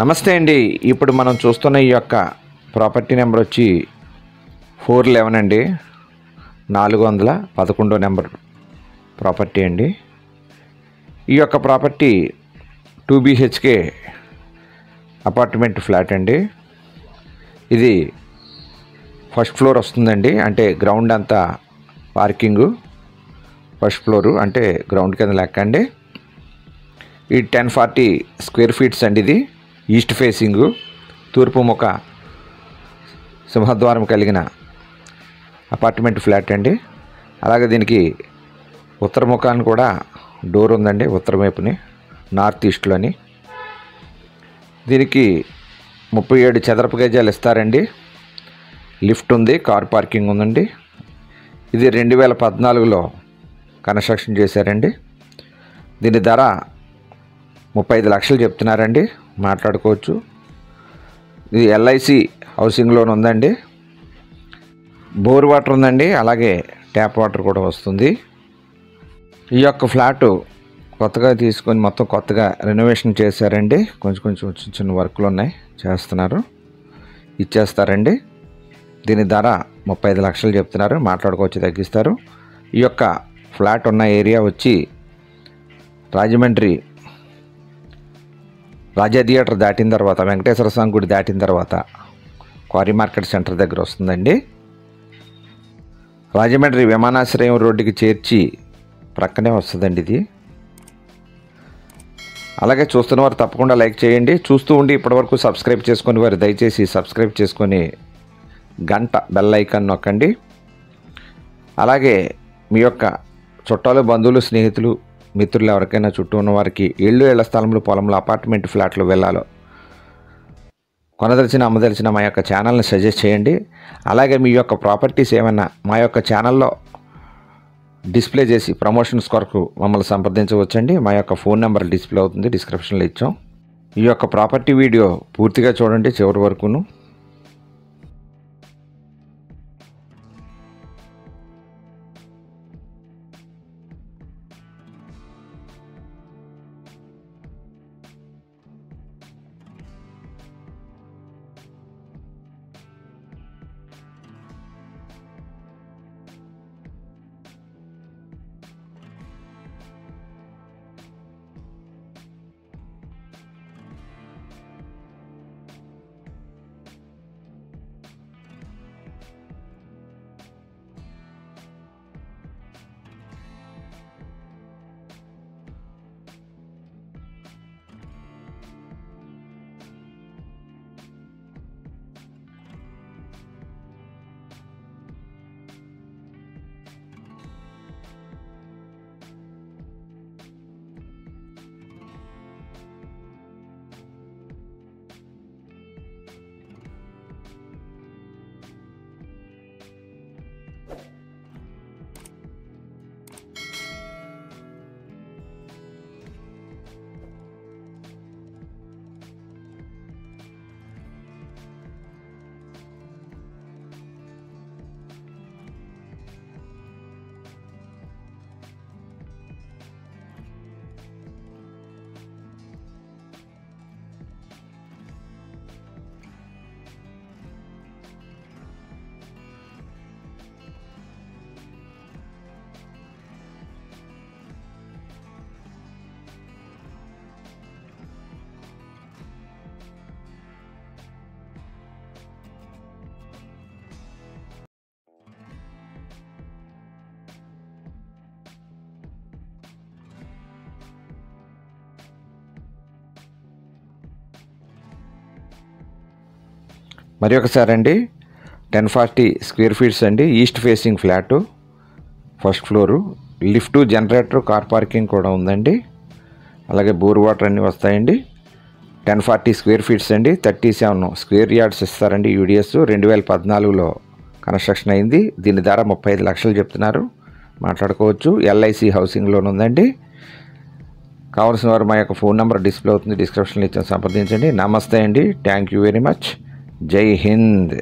నమస్తే అండి. ఇప్పుడు మనం చూస్తున్న ఈ యొక్క ప్రాపర్టీ నెంబర్ వచ్చి 411 అండి. 411 నెంబర్ ప్రాపర్టీ అండి. ఈ యొక్క ప్రాపర్టీ 2 BHK అపార్ట్మెంట్ ఫ్లాట్ అండి. ఇది ఫస్ట్ ఫ్లోర్ వస్తుందండి. అంటే గ్రౌండ్ అంతా పార్కింగు, ఫస్ట్ ఫ్లోరు అంటే గ్రౌండ్ కింద లెక్క అండి. ఈ 1040 స్క్వేర్ ఫీట్స్ అండి. ఇది ఈస్ట్ ఫేసింగు, తూర్పు ముఖ సింహద్వారం కలిగిన అపార్ట్మెంట్ ఫ్లాట్ అండి. అలాగే దీనికి ఉత్తర ముఖాన్ని కూడా డోర్ ఉందండి, ఉత్తర వైపుని, నార్త్ ఈస్ట్లోని. దీనికి 37 చదరపు గజాలు ఇస్తారండి. లిఫ్ట్ ఉంది, కార్ పార్కింగ్ ఉందండి. ఇది 2014లో కన్స్ట్రక్షన్ చేశారండి. దీని ధర 35 లక్షలు చెప్తున్నారండి. మాట్లాడుకోవచ్చు. ఇది LIC హౌసింగ్ లోన్ ఉందండి. బోర్ వాటర్ ఉందండి, అలాగే ట్యాప్ వాటర్ కూడా వస్తుంది. ఈ యొక్క ఫ్లాటు కొత్తగా తీసుకొని మొత్తం కొత్తగా రెనోవేషన్ చేశారండి. కొంచెం చిన్న వర్క్లు ఉన్నాయి, చేస్తున్నారు, ఇచ్చేస్తారండి. దీని ధర 35 లక్షలు చెప్తున్నారు. మాట్లాడుకోవచ్చు, తగ్గిస్తారు. ఈ యొక్క ఫ్లాట్ ఉన్న ఏరియా వచ్చి రాజమండ్రి రాజా థియేటర్ దాటిన తర్వాత, వెంకటేశ్వర స్వామి గుడి దాటిన తర్వాత క్వారీ మార్కెట్ సెంటర్ దగ్గర వస్తుందండి. రాజమండ్రి విమానాశ్రయం రోడ్డుకి చేర్చి ప్రక్కనే వస్తుందండి ఇది. అలాగే చూస్తున్న వారు తప్పకుండా లైక్ చేయండి. చూస్తూ ఉండి ఇప్పటివరకు సబ్స్క్రైబ్ చేసుకొని వారు దయచేసి సబ్స్క్రైబ్ చేసుకొని గంట బెల్ ఐకాన్ నొక్కండి. అలాగే మీ యొక్క చుట్టాలు, బంధువులు, స్నేహితులు, మిత్రులు ఎవరికైనా చుట్టూ ఉన్న వారికి ఇళ్ల స్థలంలో, పొలంలో, అపార్ట్మెంట్ ఫ్లాట్లు వెళ్ళాలో కొనదలిచిన, అమ్మదలిచిన మా యొక్క ఛానల్ని సజెస్ట్ చేయండి. అలాగే మీ యొక్క ప్రాపర్టీస్ ఏమన్నా మా యొక్క ఛానల్లో డిస్ప్లే చేసి ప్రమోషన్స్ కొరకు మమ్మల్ని సంప్రదించవచ్చండి. మా యొక్క ఫోన్ నెంబర్ డిస్ప్లే అవుతుంది, డిస్క్రిప్షన్లో ఇచ్చాం. ఈ యొక్క ప్రాపర్టీ వీడియో పూర్తిగా చూడండి చివరి వరకును. మరి ఒకసారి అండి, 1040 స్క్వేర్ ఫీట్స్ అండి. East facing flat, first floor, lift, generator, car parking కూడా ఉందండి. అలాగే బోర్ వాటర్ అన్నీ వస్తాయండి. 1040 స్క్వేర్ ఫీట్స్ అండి. 37 స్క్వేర్ యార్డ్స్ ఇస్తారండి. యూడిఎస్ 2014లో కన్స్ట్రక్షన్ అయింది. దీని ధర 35 లక్షలు చెప్తున్నారు. మాట్లాడుకోవచ్చు. LIC హౌసింగ్ లోన్ ఉందండి. కావాల్సిన వారు మా యొక్క ఫోన్ నెంబర్ డిస్ప్లే అవుతుంది, డిస్క్రిప్షన్లో ఇచ్చిన సంప్రదించండి. నమస్తే అండి. Thank you very much. జై హింద్.